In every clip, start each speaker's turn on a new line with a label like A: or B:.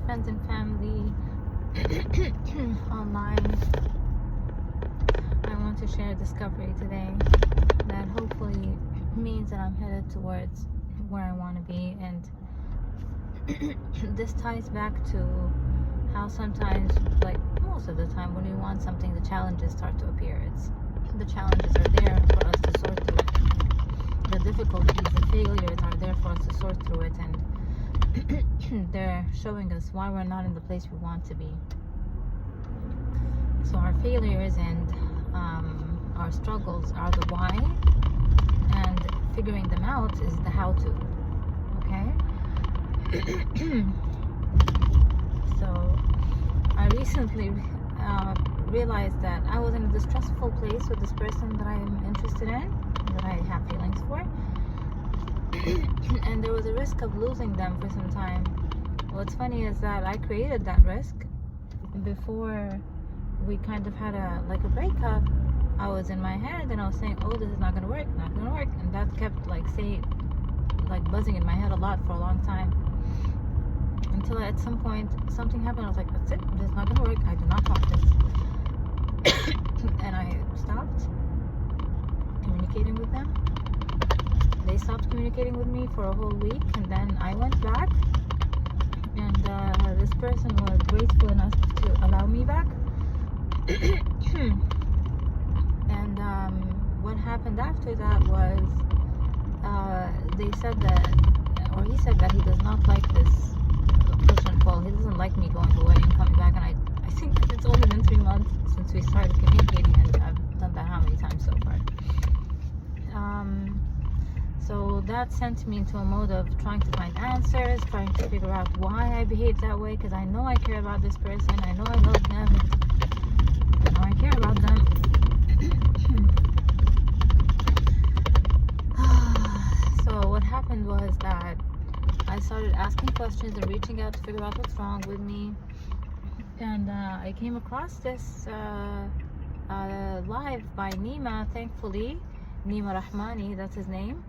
A: friends and family online. I want to share a discovery today that hopefully means that I'm headed towards where I want to be. And this ties back to how sometimes, like most of the time, when we want something, the challenges start to appear. The challenges are there for us to sort through. The difficulties, the failures are there for us to sort through it, and they're showing us why we're not in the place we want to be. So our failures and our struggles are the why, and figuring them out is the how to. Okay? So I recently realized that I was in a distressful place with this person that I am interested in, that I have feelings for, and there was a risk of losing them for some time. What's funny is that I created that risk before we kind of had a breakup. I was in my head and I was saying, oh, this is not gonna work, not gonna work, and that kept buzzing in my head a lot for a long time, until at some point something happened. I was like, that's it, this is not gonna work, I do not want this. And I stopped communicating with them. They stopped communicating with me for a whole week, and then I went back, and this person was graceful enough to allow me back. And what happened after that was they said that, or he said that he does not like this push and pull. He doesn't like me going away and coming back, and I think it's only been 3 months since we started communicating, and I've done that how many times so far. So that sent me into a mode of trying to find answers, trying to figure out why I behave that way, because I know I care about this person, I know I love them, I know I care about them. So what happened was that I started asking questions and reaching out to figure out what's wrong with me, and I came across this live by Nima, thankfully. Nima Rahmani, that's his name.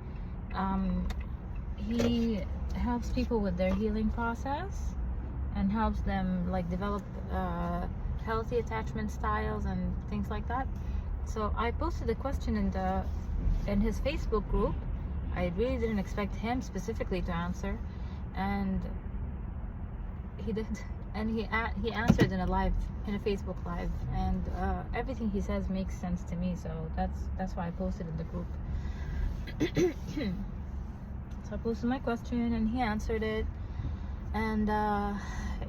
A: He helps people with their healing process and helps them develop healthy attachment styles and things like that. So I posted a question in his Facebook group. I really didn't expect him specifically to answer, and he did, and he answered in a Facebook live, and everything he says makes sense to me. So that's why I posted in the group. So I posted my question and he answered it, and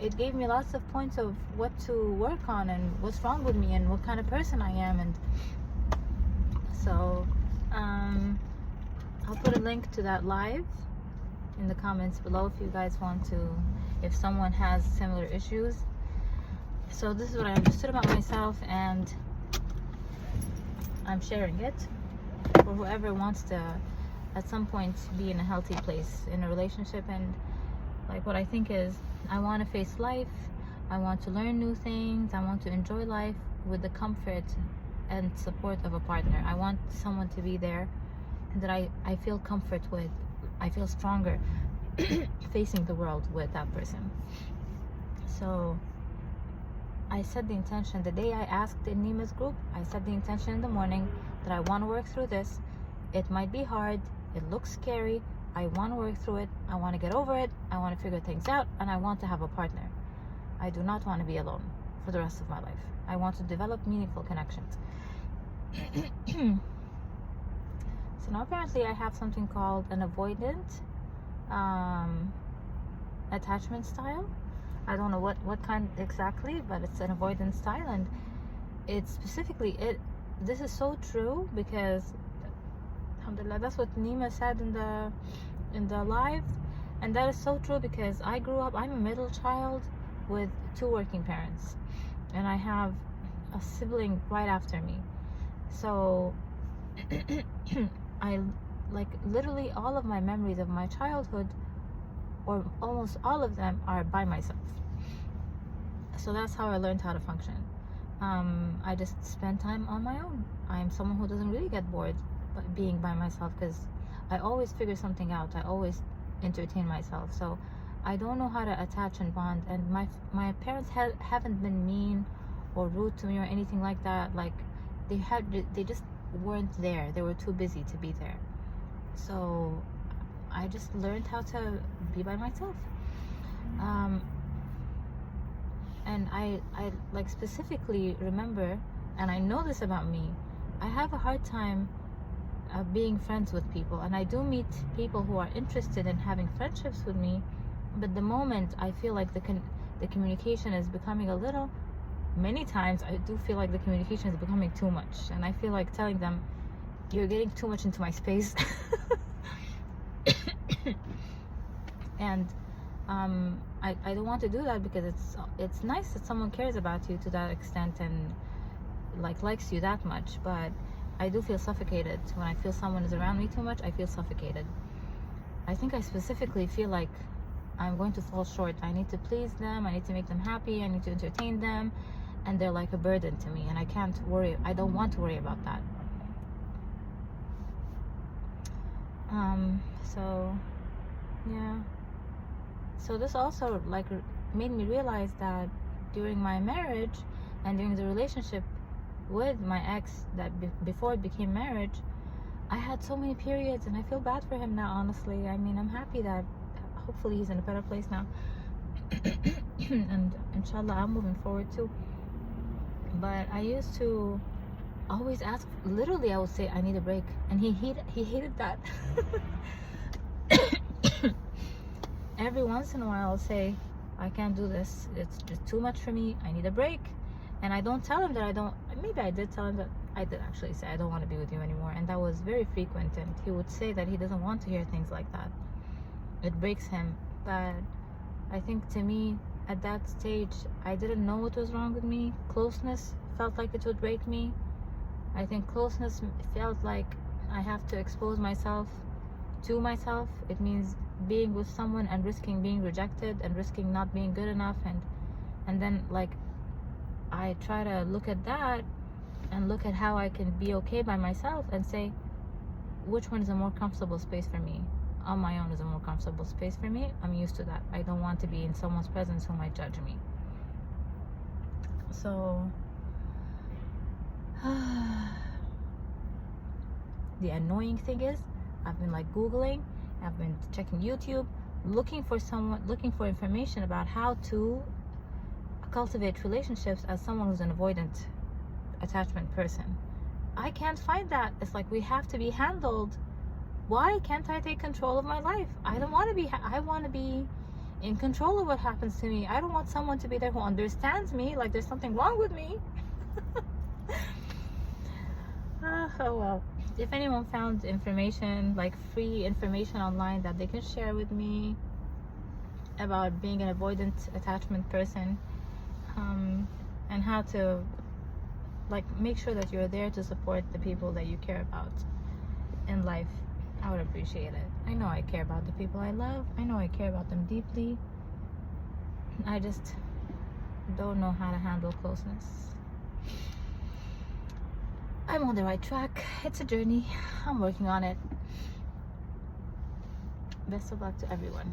A: it gave me lots of points of what to work on and what's wrong with me and what kind of person I am. And so I'll put a link to that live in the comments below if you guys want to, if someone has similar issues. So this is what I understood about myself, and I'm sharing it for whoever wants to at some point be in a healthy place in a relationship. And what I think is, I want to face life, I want to learn new things, I want to enjoy life with the comfort and support of a partner. I want someone to be there that I feel comfort with. I feel stronger facing the world with that person. So I set the intention the day I asked in Nima's group. I set the intention in the morning that I want to work through this. It might be hard, it looks scary, I want to work through it, I want to get over it, I want to figure things out, and I want to have a partner. I do not want to be alone for the rest of my life. I want to develop meaningful connections. So now apparently I have something called an avoidant attachment style. I don't know what kind exactly, but it's an avoidance style, and it's specifically this is so true, because alhamdulillah, that's what Nima said in the live, and that is so true because I grew up, I'm a middle child with 2 working parents, and I have a sibling right after me. So I literally all of my memories of my childhood, or almost all of them, are by myself. So that's how I learned how to function. I just spend time on my own. I'm someone who doesn't really get bored being by myself, because I always figure something out. I always entertain myself. So I don't know how to attach and bond, and my parents haven't been mean or rude to me or anything like that. Like they just weren't there. They were too busy to be there. So I just learned how to be by myself. And I like specifically remember, and I know this about me, I have a hard time being friends with people, and I do meet people who are interested in having friendships with me, but the moment I feel like the communication is becoming a little, many times I do feel like the communication is becoming too much, and I feel like telling them, you're getting too much into my space. And I don't want to do that, because it's nice that someone cares about you to that extent and like likes you that much, but I do feel suffocated when I feel someone is around me too much. I feel suffocated. I think I specifically feel like I'm going to fall short. I need to please them, I need to make them happy, I need to entertain them, and they're like a burden to me, and I can't worry. I don't want to worry about that. So yeah, so this also like made me realize that during my marriage and during the relationship with my ex that before it became marriage, I had so many periods, and I feel bad for him now, honestly. I mean, I'm happy that hopefully he's in a better place now. And inshallah I'm moving forward too. But I used to always ask, literally I would say I need a break, and he hated that. Every once in a while I'll say, I can't do this, it's just too much for me, I need a break. And I don't tell him that I don't, maybe I did tell him that, I did actually say I don't want to be with you anymore, and that was very frequent, and he would say that he doesn't want to hear things like that. It breaks him. But I think to me at that stage, I didn't know what was wrong with me. Closeness felt like it would break me. I think closeness felt like I have to expose myself to myself. It means being with someone and risking being rejected and risking not being good enough, and then like I try to look at that and look at how I can be okay by myself and say, which one is a more comfortable space for me? On my own is a more comfortable space for me. I'm used to that. I don't want to be in someone's presence who might judge me. So the annoying thing is, I've been like Googling, I've been checking YouTube, looking for information about how to cultivate relationships as someone who's an avoidant attachment person. I can't find that. It's like we have to be handled. Why can't I take control of my life? I don't want to be, I want to be in control of what happens to me. I don't want someone to be there who understands me like there's something wrong with me. Oh well. If anyone found information, like free information online that they can share with me about being an avoidant attachment person, and how to like make sure that you're there to support the people that you care about in life, I would appreciate it. I know I care about the people I love. I know I care about them deeply. I just don't know how to handle closeness. I'm on the right track. It's a journey. I'm working on it. Best of luck to everyone.